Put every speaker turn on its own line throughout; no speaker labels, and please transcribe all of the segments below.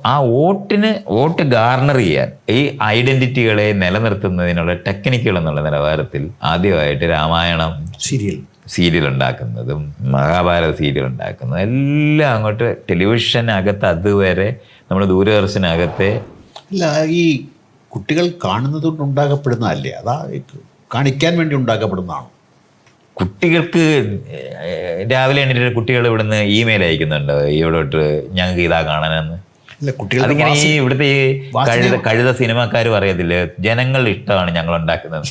ആ vote Garner ചെയ്യാൻ ഈ ഐഡന്റിറ്റികളെ നിലനിർത്തുന്നതിനുള്ള ടെക്നിക്കുകൾ എന്നുള്ള നിലവാരത്തിൽ ആദ്യമായിട്ട് രാമായണം സീരിയൽ ഉണ്ടാക്കുന്നതും മഹാഭാരത സീരിയൽ ഉണ്ടാക്കുന്നതും എല്ലാം അങ്ങോട്ട് ടെലിവിഷനകത്ത് അതുവരെ നമ്മുടെ ദൂരദർശനകത്തെ
അല്ല, ഈ കുട്ടികൾ കാണുന്നതുകൊണ്ട് ഉണ്ടാക്കപ്പെടുന്നതല്ലേ, അതാ കാണിക്കാൻ വേണ്ടി ഉണ്ടാക്കപ്പെടുന്നതാണോ?
കുട്ടികൾക്ക് രാവിലെ എണീറ്റ് കുട്ടികൾ ഇവിടുന്ന് ഇമെയിൽ അയക്കുന്നുണ്ട് ഇവിടോട്ട് ഞങ്ങൾക്ക് ഇതാ കാണാനെന്ന്. അതിങ്ങനെ ഈ ഇവിടുത്തെ ഈ കഴുത സിനിമക്കാർ പറയത്തില്ലേ, ജനങ്ങളുടെ ഇഷ്ടമാണ് ഞങ്ങൾ ഉണ്ടാക്കുന്നത്.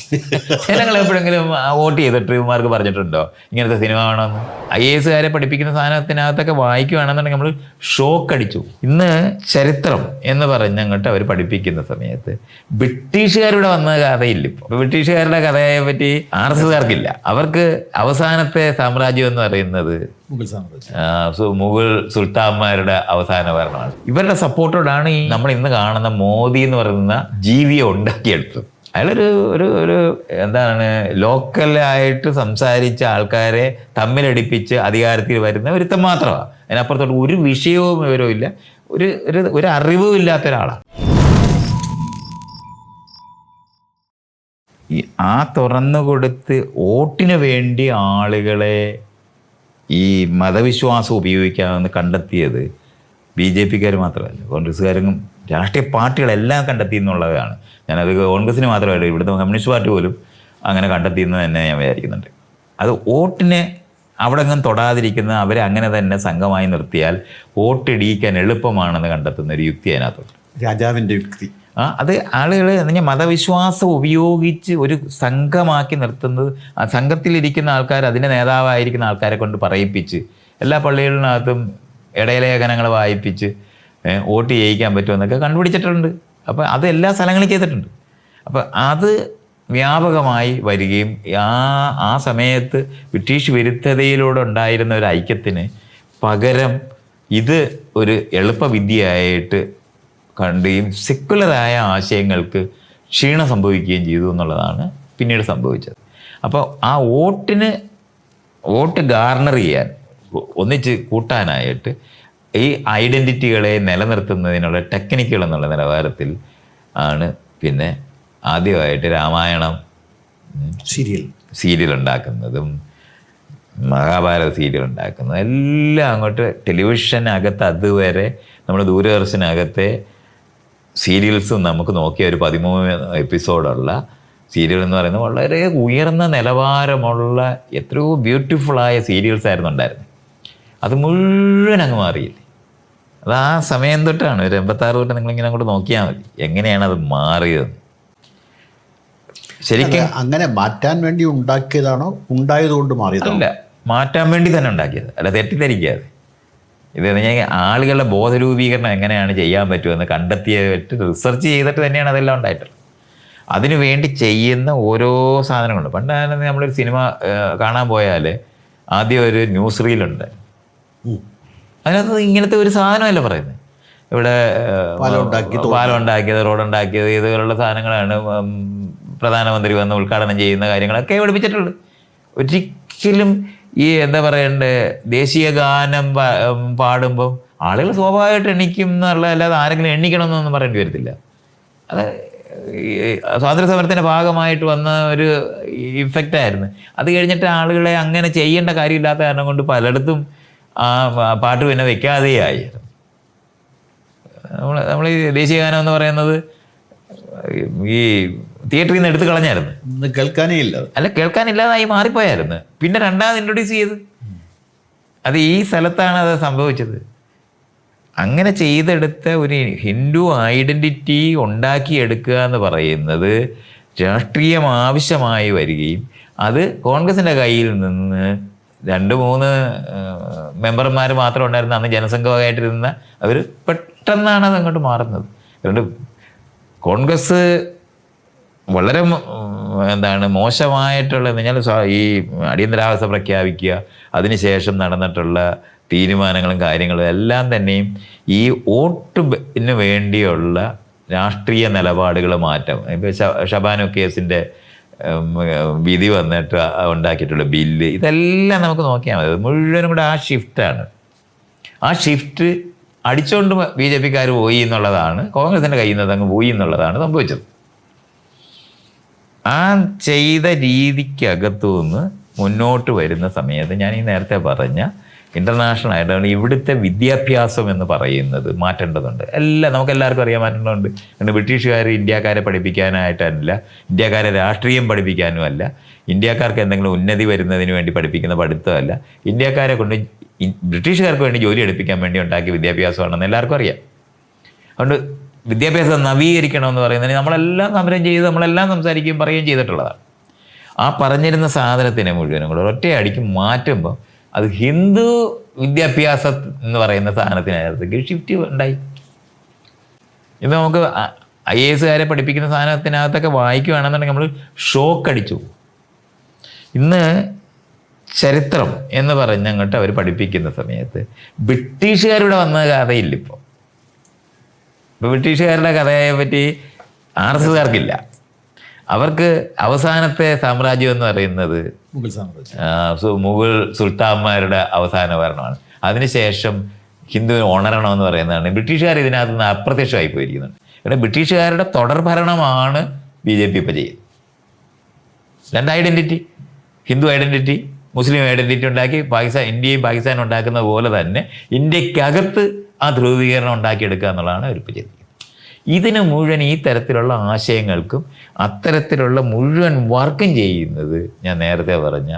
ജനങ്ങൾ എപ്പോഴെങ്കിലും വോട്ട് ചെയ്തിട്ട് ഇവന്മാർക്ക് പറഞ്ഞിട്ടുണ്ടോ ഇങ്ങനത്തെ സിനിമ വേണമെന്ന്? IAS പഠിപ്പിക്കുന്ന സാധനത്തിനകത്തൊക്കെ വായിക്കുകയാണെന്നുണ്ടെങ്കിൽ നമ്മൾ ഷോക്ക് അടിച്ചു. ഇന്ന് ചരിത്രം എന്ന് പറഞ്ഞ് അങ്ങോട്ട് അവർ പഠിപ്പിക്കുന്ന സമയത്ത് ബ്രിട്ടീഷുകാരിവിടെ വന്ന കഥയില്ല. ഇപ്പൊ ബ്രിട്ടീഷുകാരുടെ കഥയെ പറ്റി RSSകാർക്കില്ല. അവർക്ക് അവസാനത്തെ സാമ്രാജ്യം എന്ന് പറയുന്നത് മുഗൾ സുൽത്താന്മാരുടെ അവസാന ഭരണമാണ്. ഇവരുടെ സപ്പോർട്ടോടാണ് ഈ നമ്മൾ ഇന്ന് കാണുന്ന മോദി എന്ന് പറയുന്ന ജീവിയെ ഉണ്ടാക്കിയെടുത്തത്. അയാളൊരു ഒരു ഒരു എന്താണ് ലോക്കലായിട്ട് സംസാരിച്ച ആൾക്കാരെ തമ്മിലടിപ്പിച്ച് അധികാരത്തിൽ വരുന്ന ഒരുത്തം മാത്രമാണ്. അതിനപ്പുറത്തോട്ട് ഒരു വിഷയവും വിവരവും ഇല്ല, ഒരു അറിവും ഇല്ലാത്ത ഒരാളാണ്. ഈ തുറന്നു കൊടുത്ത് വോട്ടിന് വേണ്ടി ആളുകളെ ഈ മതവിശ്വാസം ഉപയോഗിക്കാമെന്ന് കണ്ടെത്തിയത് BJPക്കാർ മാത്രമല്ല, കോൺഗ്രസ്സുകാരും രാഷ്ട്രീയ പാർട്ടികളെല്ലാം കണ്ടെത്തി എന്നുള്ളതാണ്. ഞാനത് കോൺഗ്രസ്സിന് മാത്രമല്ല, ഇവിടുത്തെ കമ്മ്യൂണിസ്റ്റ് പാർട്ടി പോലും അങ്ങനെ കണ്ടെത്തിയെന്ന് തന്നെ ഞാൻ വിചാരിക്കുന്നുണ്ട്. അത് വോട്ടിനെ അവിടെ അങ്ങ് തൊടാതിരിക്കുന്ന അവരെ അങ്ങനെ തന്നെ സംഘമായി നിർത്തിയാൽ വോട്ടിടിയിക്കാൻ എളുപ്പമാണെന്ന് കണ്ടെത്തുന്ന ഒരു യുക്തി അതിനകത്തുണ്ട്.
രാജാവിൻ്റെ യുക്തി.
അത് ആളുകൾ എന്ന് മതവിശ്വാസം ഉപയോഗിച്ച് ഒരു സംഘമാക്കി നിർത്തുന്നത്. ആ സംഘത്തിലിരിക്കുന്ന ആൾക്കാർ അതിൻ്റെ നേതാവായിരിക്കുന്ന ആൾക്കാരെ കൊണ്ട് പറയിപ്പിച്ച് എല്ലാ പള്ളികളിനകത്തും ഇടയലേഖനങ്ങൾ വായിപ്പിച്ച് വോട്ട് ചെയ്യിക്കാൻ പറ്റുമെന്നൊക്കെ കണ്ടുപിടിച്ചിട്ടുണ്ട്. അപ്പോൾ അത് എല്ലാ സ്ഥലങ്ങളും ചെയ്തിട്ടുണ്ട്. അപ്പോൾ അത് വ്യാപകമായി വരികയും ആ സമയത്ത് ബ്രിട്ടീഷ് വിരുദ്ധതയിലൂടെ ഉണ്ടായിരുന്ന ഒരു ഐക്യത്തിന് പകരം ഇത് ഒരു എളുപ്പവിദ്യയായിട്ട് കണ്ടുകയും സെക്കുലറായ ആശയങ്ങൾക്ക് ക്ഷീണം സംഭവിക്കുകയും ചെയ്തു എന്നുള്ളതാണ് പിന്നീട് സംഭവിച്ചത്. അപ്പോൾ ആ വോട്ട് ഗാർണർ ചെയ്യാൻ ഒന്നിച്ച് കൂട്ടാനായിട്ട് ഈ ഐഡൻറ്റിറ്റികളെ നിലനിർത്തുന്നതിനുള്ള ടെക്നിക്കുകൾ എന്നുള്ള നിലവാരത്തിൽ ആണ് പിന്നെ ആദ്യമായിട്ട് രാമായണം സീരിയൽ ഉണ്ടാക്കുന്നതും മഹാഭാരത സീരിയൽ ഉണ്ടാക്കുന്നതും എല്ലാം അങ്ങോട്ട് ടെലിവിഷനകത്ത് അതുവരെ നമ്മുടെ ദൂരദർശനകത്തെ സീരിയൽസും നമുക്ക് നോക്കിയ ഒരു 13 എപ്പിസോഡുള്ള സീരിയൽ എന്ന് പറയുന്നത് വളരെ ഉയർന്ന നിലവാരമുള്ള എത്രയോ ബ്യൂട്ടിഫുള്ളായ സീരിയൽസ് ആയിരുന്നു ഉണ്ടായിരുന്നത്. അത് മുഴുവൻ അങ്ങ് മാറിയില്ലേ. അത് ആ സമയം തൊട്ടാണ് ഒരു 86 തൊട്ട് നിങ്ങളിങ്ങനെ അങ്ങോട്ട് നോക്കിയാൽ മതി എങ്ങനെയാണ് അത് മാറിയത്. ശരിക്കും
അങ്ങനെ മാറ്റാൻ വേണ്ടി ഉണ്ടാക്കിയതാണോ, ഉണ്ടായതുകൊണ്ട് മാറിയതോ?
അല്ല, മാറ്റാൻ വേണ്ടി തന്നെ ഉണ്ടാക്കിയത്, അല്ല തെറ്റിദ്ധരിക്കാതെ. ഇത് പറഞ്ഞാൽ ആളുകളുടെ ബോധരൂപീകരണം എങ്ങനെയാണ് ചെയ്യാൻ പറ്റുമെന്ന് കണ്ടെത്തിയിട്ട് റിസർച്ച് ചെയ്തിട്ട് തന്നെയാണ് അതെല്ലാം ഉണ്ടായിട്ടുള്ളത്. അതിനു വേണ്ടി ചെയ്യുന്ന ഓരോ സാധനങ്ങളുണ്ട്. പണ്ടാണ് നമ്മളൊരു സിനിമ കാണാൻ പോയാൽ ആദ്യം ഒരു ന്യൂസ് റീലുണ്ട്. അതിനകത്ത് ഇങ്ങനത്തെ ഒരു സാധനമല്ല പറയുന്നത്. ഇവിടെ പാലം ഉണ്ടാക്കിയത്, റോഡുണ്ടാക്കിയത്, ഇതുപോലുള്ള സാധനങ്ങളാണ് പ്രധാനമന്ത്രി വന്ന് ഉദ്ഘാടനം ചെയ്യുന്ന കാര്യങ്ങളൊക്കെ പഠിപ്പിച്ചിട്ടുള്ളത്. ഒരിക്കലും ഈ എന്താ പറയണ്ടേ, ദേശീയ ഗാനം പാടുമ്പം ആളുകൾ സ്വാഭാവികമായിട്ട് എണ്ണിക്കും എന്നുള്ള, അല്ലാതെ ആരെങ്കിലും എണ്ണിക്കണമെന്നൊന്നും പറയേണ്ടി വരത്തില്ല. അത് സ്വാതന്ത്ര്യ സമരത്തിൻ്റെ ഭാഗമായിട്ട് വന്ന ഒരു ഇഫക്റ്റായിരുന്നു. അത് കഴിഞ്ഞിട്ട് ആളുകളെ അങ്ങനെ ചെയ്യേണ്ട കാര്യമില്ലാത്ത കാരണം കൊണ്ട് പലയിടത്തും ആ പാട്ട് പിന്നെ വെക്കാതെയായി. നമ്മൾ ഈ ദേശീയ ഗാനം എന്ന് പറയുന്നത് ഈ തിയേറ്ററിൽ നിന്ന് എടുത്ത് കളഞ്ഞായിരുന്നു,
കേൾക്കാനേ ഇല്ല.
അല്ല, കേൾക്കാനില്ലാതായി മാറിപ്പോയായിരുന്നു. പിന്നെ രണ്ടാമത് ഇൻട്രൊഡ്യൂസ് ചെയ്ത് അത് ഈ സ്ഥലത്താണ് അത് സംഭവിച്ചത്. അങ്ങനെ ചെയ്തെടുത്ത ഒരു ഹിന്ദു ഐഡൻറ്റിറ്റി ഉണ്ടാക്കിയെടുക്കുക എന്ന് പറയുന്നത് രാഷ്ട്രീയം ആവശ്യമായി വരികയും അത് കോൺഗ്രസിൻ്റെ കയ്യിൽ നിന്ന് 2-3 മെമ്പർമാർ മാത്രം ഉണ്ടായിരുന്ന അന്ന് ജനസംഘമായിട്ടിരുന്ന അവർ പെട്ടെന്നാണ് അത് അങ്ങോട്ട് മാറുന്നത്. അതുകൊണ്ട് കോൺഗ്രസ് വളരെ മോശമായിട്ടുള്ള എന്ന് പറഞ്ഞാൽ ഈ അടിയന്തരാവസ്ഥ പ്രഖ്യാപിക്കുക, അതിനുശേഷം നടന്നിട്ടുള്ള തീരുമാനങ്ങളും കാര്യങ്ങളും എല്ലാം തന്നെയും ഈ വോട്ടിന് വേണ്ടിയുള്ള രാഷ്ട്രീയ നിലപാടുകൾ മാറ്റം. ഇപ്പോൾ ഷബാനു കേസിൻ്റെ വിധി വന്നിട്ട് ഉണ്ടാക്കിയിട്ടുള്ള ബില്ല്, ഇതെല്ലാം നമുക്ക് നോക്കിയാൽ മതി. മുഴുവനും കൂടെ ആ ഷിഫ്റ്റാണ്. ആ ഷിഫ്റ്റ് അടിച്ചുകൊണ്ട് BJP-ക്കാർ പോയി എന്നുള്ളതാണ്, കോൺഗ്രസിൻ്റെ കയ്യിൽ നിന്ന് അങ്ങ് പോയി എന്നുള്ളതാണ് സംഭവിച്ചത്. ആ ചെയ്ത രീതിക്കകത്തു നിന്ന് മുന്നോട്ട് വരുന്ന സമയത്ത് ഞാൻ ഈ നേരത്തെ പറഞ്ഞ ഇൻ്റർനാഷണൽ ആയിട്ടാണ് ഇവിടുത്തെ വിദ്യാഭ്യാസം എന്ന് പറയുന്നത് മാറ്റേണ്ടതുണ്ട്. നമുക്കെല്ലാവർക്കും അറിയാൻ മാറ്റേണ്ടതുണ്ട്. കാരണം ബ്രിട്ടീഷുകാർ ഇന്ത്യക്കാരെ പഠിപ്പിക്കാനായിട്ടല്ല, ഇന്ത്യക്കാരെ രാഷ്ട്രീയം പഠിപ്പിക്കാനും അല്ല, ഇന്ത്യക്കാർക്ക് എന്തെങ്കിലും ഉന്നതി വരുന്നതിന് വേണ്ടി പഠിപ്പിക്കുന്ന പഠിത്തമല്ല, ഇന്ത്യക്കാരെ കൊണ്ട് ബ്രിട്ടീഷുകാർക്ക് വേണ്ടി ജോലി എടുപ്പിക്കാൻ വേണ്ടി ഉണ്ടാക്കിയ വിദ്യാഭ്യാസമാണെന്ന് എല്ലാവർക്കും അറിയാം. അതുകൊണ്ട് വിദ്യാഭ്യാസം നവീകരിക്കണമെന്ന് പറയുന്നതിന് നമ്മളെല്ലാം സമരം ചെയ്ത് നമ്മളെല്ലാം സംസാരിക്കുകയും പറയുകയും ചെയ്തിട്ടുള്ളതാണ്. ആ പറഞ്ഞിരുന്ന സാധനത്തിനെ മുഴുവനും കൂടെ ഒറ്റയടിക്ക് മാറ്റുമ്പോൾ അത് ഹിന്ദു വിദ്യാഭ്യാസം എന്ന് പറയുന്ന സാധനത്തിനകത്തേക്ക് ഷിഫ്റ്റ് ഉണ്ടായി. ഇപ്പം നമുക്ക് IAS-കാരെ പഠിപ്പിക്കുന്ന സാധനത്തിനകത്തൊക്കെ വായിക്കുകയാണെന്നുണ്ടെങ്കിൽ നമ്മൾ ഷോക്ക് അടിച്ചു. ഇന്ന് ചരിത്രം എന്ന് പറഞ്ഞങ്ങോട്ട് അവർ പഠിപ്പിക്കുന്ന സമയത്ത് ബ്രിട്ടീഷുകാരുടെ വന്ന കഥയില്ല. ഇപ്പോൾ ബ്രിട്ടീഷുകാരുടെ കഥയെ പറ്റി RSS-കാർക്കില്ല. അവർക്ക് അവസാനത്തെ സാമ്രാജ്യം എന്ന് പറയുന്നത് മുഗൾ സുൽത്താന്മാരുടെ അവസാന ഭരണമാണ്. അതിനുശേഷം ഹിന്ദുവിനെ ഉണരണമെന്ന് പറയുന്നതാണ്. ബ്രിട്ടീഷുകാർ ഇതിനകത്ത് നിന്ന് അപ്രത്യക്ഷമായി പോയിരിക്കുന്നുണ്ട്. ഇവിടെ ബ്രിട്ടീഷുകാരുടെ തുടർ ഭരണമാണ് BJP ഇപ്പോൾ ചെയ്യുന്നത്. രണ്ട് ഐഡൻറ്റിറ്റി, ഹിന്ദു ഐഡൻറ്റിറ്റി, മുസ്ലിം ഐഡൻറ്റിറ്റി ഉണ്ടാക്കി ഇന്ത്യയും പാകിസ്ഥാനും ഉണ്ടാക്കുന്ന പോലെ തന്നെ ഇന്ത്യക്കകത്ത് ആ ധ്രുവീകരണം ഉണ്ടാക്കിയെടുക്കുക എന്നുള്ളതാണ് അവരിപ്പോൾ ചെയ്തിരിക്കുന്നത്. ഇതിന് മുഴുവൻ ഈ തരത്തിലുള്ള ആശയങ്ങൾക്കും അത്തരത്തിലുള്ള മുഴുവൻ വർക്കും ചെയ്യുന്നത് ഞാൻ നേരത്തെ പറഞ്ഞ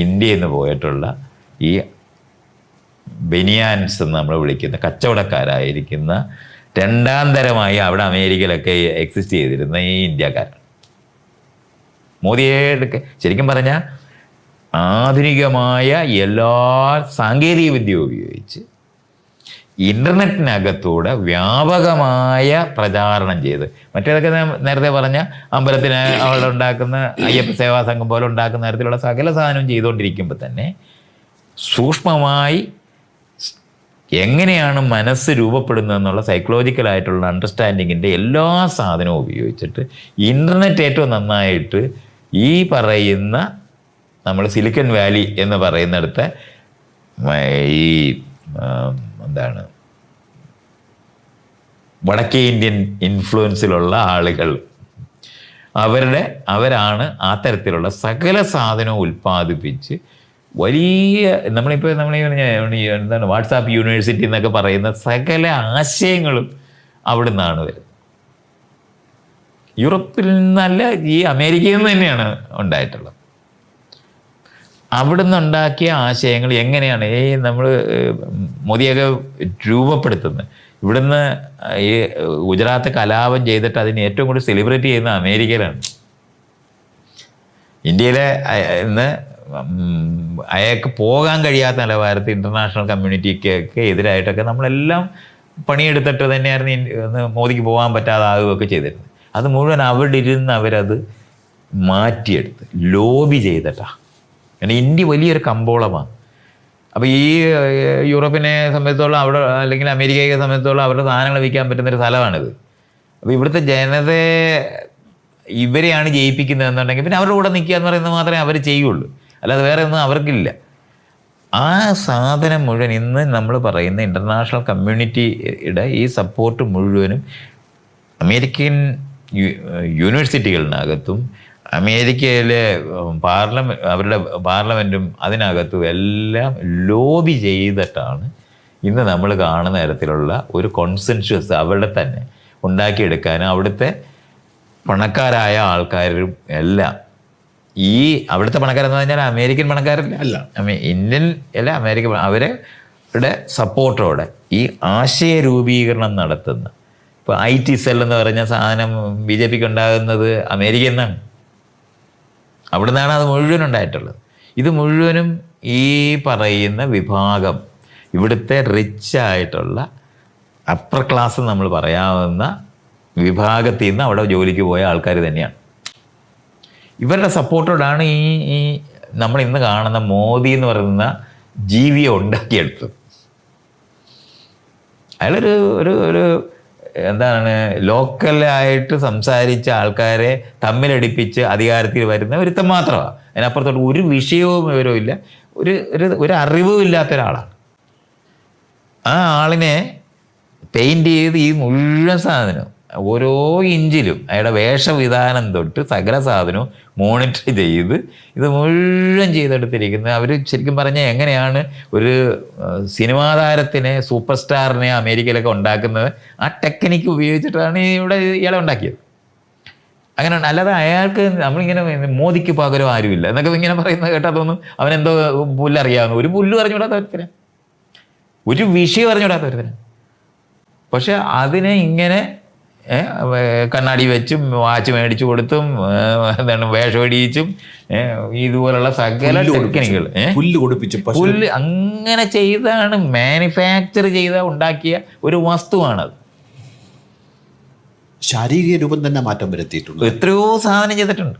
ഇന്ത്യയിൽ നിന്ന് പോയിട്ടുള്ള ഈ ബനിയാൻസ് എന്ന് നമ്മൾ വിളിക്കുന്ന കച്ചവടക്കാരായിരിക്കുന്ന രണ്ടാം തരമായി അവിടെ അമേരിക്കയിലൊക്കെ എക്സിസ്റ്റ് ചെയ്തിരുന്ന ഈ ഇന്ത്യക്കാരാണ്. മോദിയെ ശരിക്കും പറഞ്ഞാൽ ആധുനികമായ എല്ലാ സാങ്കേതിക വിദ്യ ഉപയോഗിച്ച് ഇൻ്റർനെറ്റിനകത്തൂടെ വ്യാപകമായ പ്രചാരണം ചെയ്ത്, മറ്റേതൊക്കെ നേരത്തെ പറഞ്ഞ അമ്പലത്തിന് അവിടെ ഉണ്ടാക്കുന്ന അയ്യപ്പ സേവാ സംഘം പോലെ ഉണ്ടാക്കുന്ന തരത്തിലുള്ള സകല സാധനവും ചെയ്തുകൊണ്ടിരിക്കുമ്പോൾ തന്നെ സൂക്ഷ്മമായി എങ്ങനെയാണ് മനസ്സ് രൂപപ്പെടുന്നതെന്നുള്ള സൈക്കോളജിക്കലായിട്ടുള്ള അണ്ടർസ്റ്റാൻഡിങ്ങിൻ്റെ എല്ലാ സാധനവും ഉപയോഗിച്ചിട്ട് ഇൻ്റർനെറ്റ് ഏറ്റവും നന്നായിട്ട് ഈ പറയുന്ന നമ്മൾ സിലിക്കൺ വാലി എന്ന് പറയുന്നിടത്ത് ഈ എന്താണ് വടക്കേ ഇന്ത്യൻ ഇൻഫ്ലുവൻസിലുള്ള ആളുകൾ അവരാണ് ആ തരത്തിലുള്ള സകല സാധനവും ഉൽപ്പാദിപ്പിച്ച് വലിയ നമ്മളിപ്പോൾ എന്താണ് വാട്സാപ്പ് യൂണിവേഴ്സിറ്റി എന്നൊക്കെ പറയുന്ന സകല ആശയങ്ങളും അവിടെ നിന്നാണ് വരുന്നത്. യൂറോപ്പിൽ നിന്നല്ല, ഈ അമേരിക്കയിൽ നിന്ന് തന്നെയാണ് ഉണ്ടായിട്ടുള്ളത്. അവിടെ നിന്നുണ്ടാക്കിയ ആശയങ്ങൾ എങ്ങനെയാണ് നമ്മൾ മോദിയൊക്കെ രൂപപ്പെടുത്തുന്നത്. ഇവിടുന്ന് ഈ ഗുജറാത്ത് കലാപം ചെയ്തിട്ട് അതിന് ഏറ്റവും കൂടുതൽ സെലിബ്രേറ്റ് ചെയ്യുന്ന അമേരിക്കയിലാണ്. ഇന്ത്യയിലെ ഇന്ന് അയാൾക്ക് പോകാൻ കഴിയാത്ത നിലവാരത്തിൽ ഇൻ്റർനാഷണൽ കമ്മ്യൂണിറ്റിക്കൊക്കെ എതിരായിട്ടൊക്കെ നമ്മളെല്ലാം പണിയെടുത്തിട്ട് തന്നെയായിരുന്നു മോദിക്ക് പോകാൻ പറ്റാതാവുകയൊക്കെ ചെയ്തിരുന്നത്. അത് മുഴുവൻ അവിടെ ഇരുന്ന് അവരത് മാറ്റിയെടുത്ത് ലോബി ചെയ്തിട്ടാണ്. കാരണം ഇന്ത്യ വലിയൊരു കമ്പോളമാണ്. അപ്പോൾ ഈ യൂറോപ്പിനെ സംബന്ധിച്ചോളം അവിടെ അല്ലെങ്കിൽ അമേരിക്കയെ സംബന്ധിച്ചോളം അവരുടെ സാധനങ്ങൾ വിൽക്കാൻ പറ്റുന്നൊരു സ്ഥലമാണിത്. അപ്പോൾ ഇവിടുത്തെ ജനതയെ ഇവരെയാണ് ജയിപ്പിക്കുന്നതെന്നുണ്ടെങ്കിൽ പിന്നെ അവരുടെ കൂടെ നിൽക്കുക എന്ന് പറയുന്നത് മാത്രമേ അവർ ചെയ്യുള്ളൂ, അല്ലാതെ വേറെ ഒന്നും അവർക്കില്ല. ആ സാധനം മുഴുവൻ ഇന്ന് നമ്മൾ പറയുന്ന ഇൻ്റർനാഷണൽ കമ്മ്യൂണിറ്റിയുടെ ഈ സപ്പോർട്ട് മുഴുവനും അമേരിക്കൻ യൂണിവേഴ്സിറ്റികളിനകത്തും അമേരിക്കയിലെ അവരുടെ പാർലമെൻറ്റും അതിനകത്തും എല്ലാം ലോബി ചെയ്തിട്ടാണ് ഇന്ന് നമ്മൾ കാണുന്ന തരത്തിലുള്ള ഒരു കോൺസെൻഷ്യസ് അവിടെ തന്നെ ഉണ്ടാക്കിയെടുക്കാനും അവിടുത്തെ പണക്കാരായ ആൾക്കാരും എല്ലാം ഈ അവിടുത്തെ പണക്കാരെന്ന് പറഞ്ഞാൽ അമേരിക്കൻ പണക്കാരല്ല, ഇന്ത്യൻ അല്ല അമേരിക്കൻ, അവരുടെ സപ്പോർട്ടോടെ ഈ ആശയ രൂപീകരണം നടത്തുന്ന ഇപ്പോൾ IT സെൽ എന്ന് പറഞ്ഞ സാധനം BJPക്ക് ഉണ്ടാകുന്നത് അമേരിക്കയിൽ നിന്നാണ്. അവിടെ നിന്നാണ് അത് മുഴുവൻ ഉണ്ടായിട്ടുള്ളത്. ഇത് മുഴുവനും ഈ പറയുന്ന വിഭാഗം ഇവിടുത്തെ റിച്ചായിട്ടുള്ള അപ്പർ ക്ലാസ് നമ്മൾ പറയാവുന്ന വിഭാഗത്തിൽ നിന്ന് അവിടെ ജോലിക്ക് പോയ ആൾക്കാർ തന്നെയാണ്. ഇവരുടെ സപ്പോർട്ടോടാണ് ഈ നമ്മൾ ഇന്ന് കാണുന്ന മോദി എന്ന് പറയുന്ന ജീവിയെ ഉണ്ടാക്കിയെടുത്തത്. അയാളൊരു ഒരു ഒരു എന്താണ് ലോക്കലായിട്ട് സംസാരിച്ച ആൾക്കാരെ തമ്മിലടിപ്പിച്ച് അധികാരത്തിൽ വരുന്ന ഒരുത്തം മാത്രമാണ്. അതിനപ്പുറത്തോട്ട് ഒരു വിഷയവും വിവരവും ഇല്ല, ഒരു അറിവും ഇല്ലാത്ത ഒരാളാണ്. ആ ആളിനെ പെയിൻറ് ചെയ്ത് ഈ മുഴുവൻ സാധനം ഓരോ ഇഞ്ചിലും അയാളുടെ വേഷവിധാനം തൊട്ട് സകല സാധനവും മോണിറ്റർ ചെയ്ത് ഇത് മുഴുവൻ ചെയ്തെടുത്തിരിക്കുന്നത്. അവർ ശരിക്കും പറഞ്ഞാൽ എങ്ങനെയാണ് ഒരു സിനിമാ താരത്തിനെ, സൂപ്പർ സ്റ്റാറിനെ അമേരിക്കയിലൊക്കെ ഉണ്ടാക്കുന്നത്, ആ ടെക്നിക്ക് ഉപയോഗിച്ചിട്ടാണ് ഇവിടെ ഇയാളെ ഉണ്ടാക്കിയത്. അങ്ങനെ അല്ലാതെ അയാൾക്ക് നമ്മളിങ്ങനെ മോദിക്ക് പകരം ആരുമില്ല എന്നൊക്കെ ഇങ്ങനെ പറയുന്നത് കേട്ടാൽ തോന്നും അവനെന്തോ പുല്ലറിയാവുന്നു. ഒരു പുല്ല് പറഞ്ഞുവിടാത്ത ഒരുത്തരം, ഒരു വിഷയം പറഞ്ഞുവിടാത്ത ഒരുത്തരം. പക്ഷെ അതിനെ ഇങ്ങനെ കണ്ണാടി വെച്ചും വാച്ച് മേടിച്ചു കൊടുത്തും എന്താണ് വേഷം അടിയിച്ചും ഇതുപോലുള്ള സകല ടെക്നിക്കുകൾ പുല്ല് അങ്ങനെ ചെയ്താണ് മാനുഫാക്ചർ ചെയ്ത ഉണ്ടാക്കിയ ഒരു വസ്തുവാണത്.
ശാരീരിക രൂപം തന്നെ മാറ്റം വരുത്തിയിട്ടുണ്ട്.
എത്രയോ സാധനം ചെയ്തിട്ടുണ്ട്.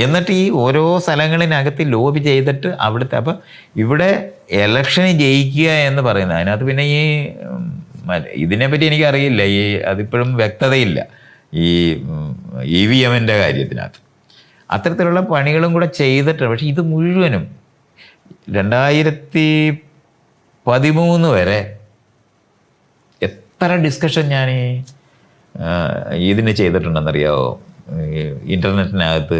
എന്നിട്ട് ഈ ഓരോ സ്ഥലങ്ങളിനകത്ത് ലോബി ചെയ്തിട്ട് അവിടുത്തെ അപ്പം ഇവിടെ ഇലക്ഷന് ജയിക്കുക എന്ന് പറയുന്നത് അതിനകത്ത് പിന്നെ ഈ ഇതിനെപ്പറ്റി എനിക്കറിയില്ല, ഈ അതിപ്പോഴും വ്യക്തതയില്ല ഈ EVM-ൻ്റെ കാര്യത്തിനകത്ത്. അത്തരത്തിലുള്ള പണികളും കൂടെ ചെയ്തിട്ട്, പക്ഷെ ഇത് മുഴുവനും 2013 വരെ എത്ര ഡിസ്കഷൻ ഞാൻ ഇതിന് ചെയ്തിട്ടുണ്ടെന്നറിയാമോ? ഇൻ്റർനെറ്റിനകത്ത്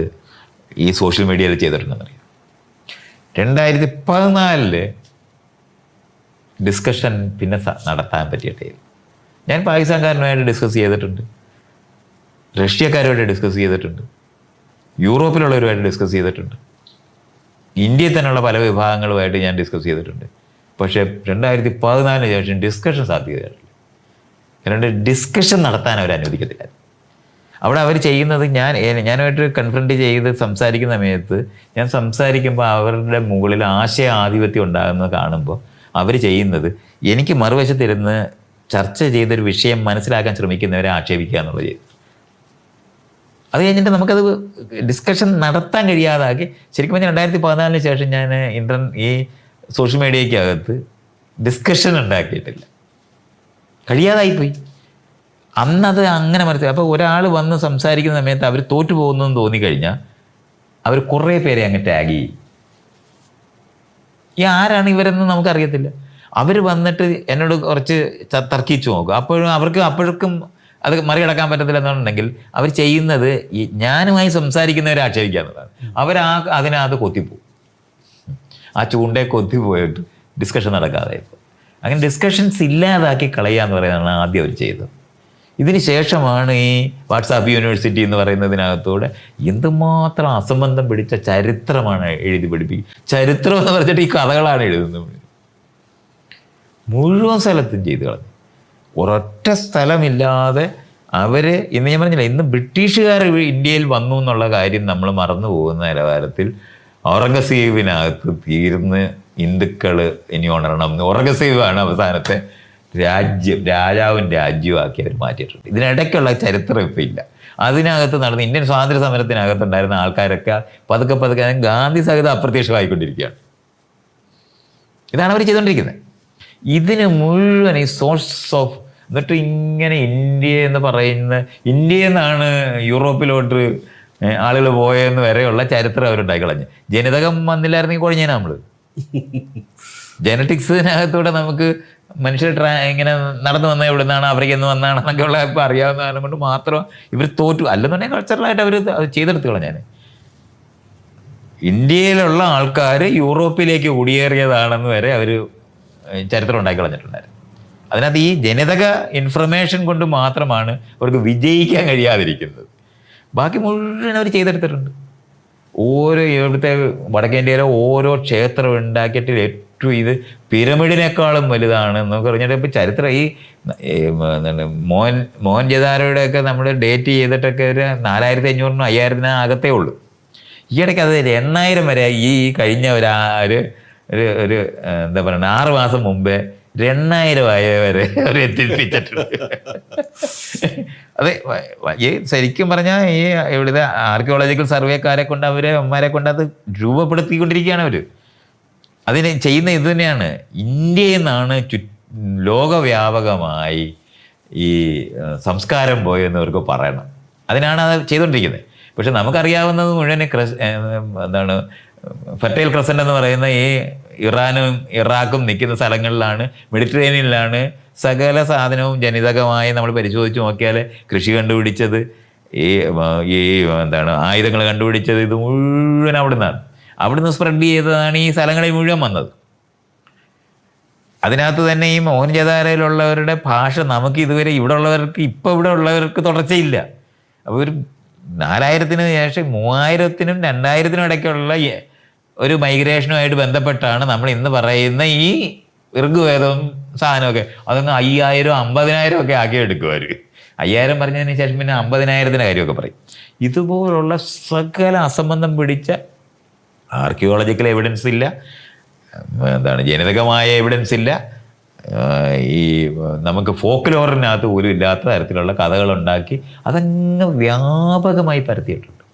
ഈ സോഷ്യൽ മീഡിയയിൽ ചെയ്തിട്ടുണ്ടെന്നറിയാം. 2014 ഡിസ്കഷൻ പിന്നെ നടത്താൻ പറ്റിയിട്ടേ. ഞാൻ പാകിസ്ഥാൻകാരനുമായിട്ട് ഡിസ്കസ് ചെയ്തിട്ടുണ്ട്, റഷ്യക്കാരുമായിട്ട് ഡിസ്കസ് ചെയ്തിട്ടുണ്ട്, യൂറോപ്പിലുള്ളവരുമായിട്ട് ഡിസ്കസ് ചെയ്തിട്ടുണ്ട്, ഇന്ത്യയിൽ തന്നെയുള്ള പല വിഭാഗങ്ങളുമായിട്ട് ഞാൻ ഡിസ്കസ് ചെയ്തിട്ടുണ്ട്. പക്ഷേ 2014 ശേഷം ഡിസ്കഷൻ സാധ്യതയായിട്ടില്ല. കാരണം ഡിസ്കഷൻ നടത്താൻ അവർ അനുവദിക്കത്തില്ല. അവിടെ അവർ ചെയ്യുന്നത് ഞാനുമായിട്ട് കൺഫ്രണ്ട് ചെയ്ത് സംസാരിക്കുന്ന സമയത്ത് ഞാൻ സംസാരിക്കുമ്പോൾ അവരുടെ മുകളിൽ ആശയ ആധിപത്യം ഉണ്ടാകുന്നത് കാണുമ്പോൾ അവർ ചെയ്യുന്നത് എനിക്ക് മറുവശത്തിരുന്ന് ചർച്ച ചെയ്തൊരു വിഷയം മനസ്സിലാക്കാൻ ശ്രമിക്കുന്നവരെ ആക്ഷേപിക്കുക എന്നുള്ളത് ചെയ്തു. അത് കഴിഞ്ഞിട്ട് നമുക്കത് ഡിസ്കഷൻ നടത്താൻ കഴിയാതാക്കി. ശരിക്കും പറഞ്ഞാൽ 2014 ശേഷം ഞാൻ ഈ സോഷ്യൽ മീഡിയയ്ക്കകത്ത് ഡിസ്കഷൻ ഉണ്ടാക്കിയിട്ടില്ല, കഴിയാതായിപ്പോയി. അന്നത് അങ്ങനെ മനസ്സിലായി. അപ്പോൾ ഒരാൾ വന്ന് സംസാരിക്കുന്ന സമയത്ത് അവർ തോറ്റു പോകുന്നതെന്ന് തോന്നിക്കഴിഞ്ഞാൽ അവർ കുറേ പേരെ അങ്ങ് ടാഗ് ചെയ്യും. ഈ ആരാണ് ഇവരെന്ന് നമുക്കറിയത്തില്ല. അവർ വന്നിട്ട് എന്നോട് കുറച്ച് തർക്കിച്ചു നോക്കും. അപ്പോഴേക്കും അത് മറികടക്കാൻ പറ്റത്തില്ല എന്നുണ്ടെങ്കിൽ അവർ ചെയ്യുന്നത് ഈ ഞാനുമായി സംസാരിക്കുന്നവരെ ആക്ഷേപിക്കുക എന്നുള്ളതാണ്. അതിനകത്ത് കൊത്തിപ്പോവും, ആ ചൂണ്ടയെ കൊത്തിപ്പോയിട്ട് ഡിസ്കഷൻ നടക്കാതായിപ്പോൾ. അങ്ങനെ ഡിസ്കഷൻസ് ഇല്ലാതാക്കി കളയുക എന്ന് പറയുന്നതാണ് ആദ്യം അവർ ചെയ്തത്. ഇതിന് ശേഷമാണ് ഈ വാട്സാപ്പ് യൂണിവേഴ്സിറ്റി എന്ന് പറയുന്നതിനകത്തൂടെ എന്തുമാത്രം അസംബന്ധം പിടിച്ച ചരിത്രമാണ് എഴുതി പഠിപ്പിക്കുക. ചരിത്രം എന്ന് പറഞ്ഞിട്ട് ഈ കഥകളാണ് എഴുതുന്നത്. മുഴുവൻ സ്ഥലത്തും ചെയ്ത് കളഞ്ഞു. ഒരൊറ്റ സ്ഥലമില്ലാതെ അവർ ഇന്ന് ഞാൻ പറഞ്ഞില്ല, ഇന്ന് ബ്രിട്ടീഷുകാർ ഇന്ത്യയിൽ വന്നു എന്നുള്ള കാര്യം നമ്മൾ മറന്നു പോകുന്ന നിലവാരത്തിൽ ഔറംഗസീബിനകത്ത് തീർന്ന് ഹിന്ദുക്കൾ ഇനി ഉണരണം. ഔറംഗസീബാണ് അവസാനത്തെ രാജാവും രാജ്യമാക്കി അവർ മാറ്റിയിട്ടുണ്ട്. ഇതിനിടയ്ക്കുള്ള ചരിത്രം ഇപ്പം ഇല്ല. അതിനകത്ത് നടന്ന ഇന്ത്യൻ സ്വാതന്ത്ര്യ സമരത്തിനകത്തുണ്ടായിരുന്ന ആൾക്കാരൊക്കെ പതുക്കെ ഗാന്ധി സഹിതം അപ്രത്യക്ഷമായിക്കൊണ്ടിരിക്കുകയാണ്. ഇതാണ് അവർ ചെയ്തുകൊണ്ടിരിക്കുന്നത്. ഇതിന് മുഴുവൻ ഈ സോഴ്സ് ഓഫ് എന്നിട്ട് ഇങ്ങനെ ഇന്ത്യ എന്ന് പറയുന്ന ഇന്ത്യയിൽ നിന്നാണ് യൂറോപ്പിലോട്ട് ആളുകൾ പോയെന്ന് വരെയുള്ള ചരിത്രം അവരുണ്ടാക്കി കളഞ്ഞു. ജനിതകം വന്നില്ലായിരുന്നെങ്കിൽ കുഴഞ്ഞേനെ നമ്മൾ. ജനറ്റിക്സിനകത്തൂടെ നമുക്ക് മനുഷ്യർ ഇങ്ങനെ നടന്നു വന്ന എവിടെ നിന്നാണ്, അവർക്ക് എന്ന് വന്നാണ് എന്നൊക്കെ ഉള്ള ഇപ്പം അറിയാവുന്ന കാലം കൊണ്ട് മാത്രം ഇവർ തോറ്റു. അല്ലെന്നുണ്ടെങ്കിൽ കൾച്ചറലായിട്ട് അവർ അത് ചെയ്തെടുത്ത് കളഞ്ഞാൽ. ഇന്ത്യയിലുള്ള ആൾക്കാർ യൂറോപ്പിലേക്ക് കുടിയേറിയതാണെന്ന് വരെ അവർ ചരിത്രം ഉണ്ടാക്കി കളഞ്ഞിട്ടുണ്ടായിരുന്നു. അതിനകത്ത് ഈ ജനിതക ഇൻഫർമേഷൻ കൊണ്ട് മാത്രമാണ് അവർക്ക് വിജയിക്കാൻ കഴിയാതിരിക്കുന്നത്. ബാക്കി മുഴുവൻ അവർ ചെയ്തെടുത്തിട്ടുണ്ട്. ഇവിടുത്തെ വടക്കേന്ത്യയിലെ ഓരോ ക്ഷേത്രം ഉണ്ടാക്കിയിട്ട് ഏറ്റവും ഇത് പിരമിഡിനേക്കാളും വലുതാണ് എന്നൊക്കെ പറഞ്ഞിട്ട് ഇപ്പോൾ ചരിത്രം ഈ എന്താണ് മോഹൻജദാരോടെയൊക്കെ നമ്മൾ ഡേറ്റ് ചെയ്തിട്ടൊക്കെ ഒരു 4500-നും 5000-നും അകത്തേ ഉള്ളൂ. ഈയിടയ്ക്ക് അത് 8000 വരെ ഈ കഴിഞ്ഞ ഒരു എന്താ പറയുക 6 മാസം മുമ്പേ 2000 ആയവരെ അവർ എത്തിപ്പിച്ചിട്ടുണ്ട്. അതെ, ഈ ശരിക്കും പറഞ്ഞാൽ ഈ ഇവിടുത്തെ ആർക്കിയോളജിക്കൽ സർവേക്കാരെ കൊണ്ട് അവന്മാരെ കൊണ്ട് അത് രൂപപ്പെടുത്തിക്കൊണ്ടിരിക്കുകയാണ് അവർ. അതിന് ചെയ്യുന്ന ഇത് തന്നെയാണ്. ഇന്ത്യയിൽ നിന്നാണ് ലോകവ്യാപകമായി ഈ സംസ്കാരം പോയെന്ന് അവർക്ക് പറയണം. അതിനാണ് അത് ചെയ്തുകൊണ്ടിരിക്കുന്നത്. പക്ഷെ നമുക്കറിയാവുന്നത് മുഴുവൻ എന്താണ് ഫെർട്ടൈൽ ക്രസൻ്റ് എന്ന് പറയുന്ന ഈ ഇറാനും ഇറാഖും നിൽക്കുന്ന സ്ഥലങ്ങളിലാണ്, മെഡിറ്ററേനിയനിലാണ് സകല സാധനവും ജനിതകമായി നമ്മൾ പരിശോധിച്ച് നോക്കിയാൽ കൃഷി കണ്ടുപിടിച്ചത് ഈ ഈ എന്താണ് ആയുധങ്ങൾ കണ്ടുപിടിച്ചത് ഇത് മുഴുവൻ അവിടുന്ന് സ്പ്രെഡ് ചെയ്തതാണ് ഈ സ്ഥലങ്ങളിൽ മുഴുവൻ വന്നത്. അതിനകത്ത് തന്നെ ഈ മോഹൻജദാരയിലുള്ളവരുടെ ഭാഷ നമുക്ക് ഇതുവരെ ഇവിടെ ഉള്ളവർക്ക് തുടർച്ചയില്ല. അപ്പോൾ ഒരു 4000-ന് ശേഷം 3000-നും 2000-നും ഇടയ്ക്കുള്ള ഒരു മൈഗ്രേഷനുമായിട്ട് ബന്ധപ്പെട്ടാണ് നമ്മൾ ഇന്ന് പറയുന്ന ഈ ഋഗ്വേദവും സാധനമൊക്കെ. അതങ്ങ് 5000 50,000 ഒക്കെ ആക്കി എടുക്കും അവർ. 5000 പറഞ്ഞതിന് ശേഷം പിന്നെ 50,000-ൻ്റെ കാര്യമൊക്കെ പറയും. ഇതുപോലുള്ള സകല അസംബന്ധം പിടിച്ച ആർക്കിയോളജിക്കൽ എവിഡൻസ് ഇല്ല, ജനിതകമായ എവിഡൻസ് ഇല്ല, ഈ നമുക്ക് ഫോക്ക്ലോറിനകത്ത് പോലും ഇല്ലാത്ത തരത്തിലുള്ള കഥകളുണ്ടാക്കി അതങ്ങ് വ്യാപകമായി പരത്തിയിട്ടുണ്ട്.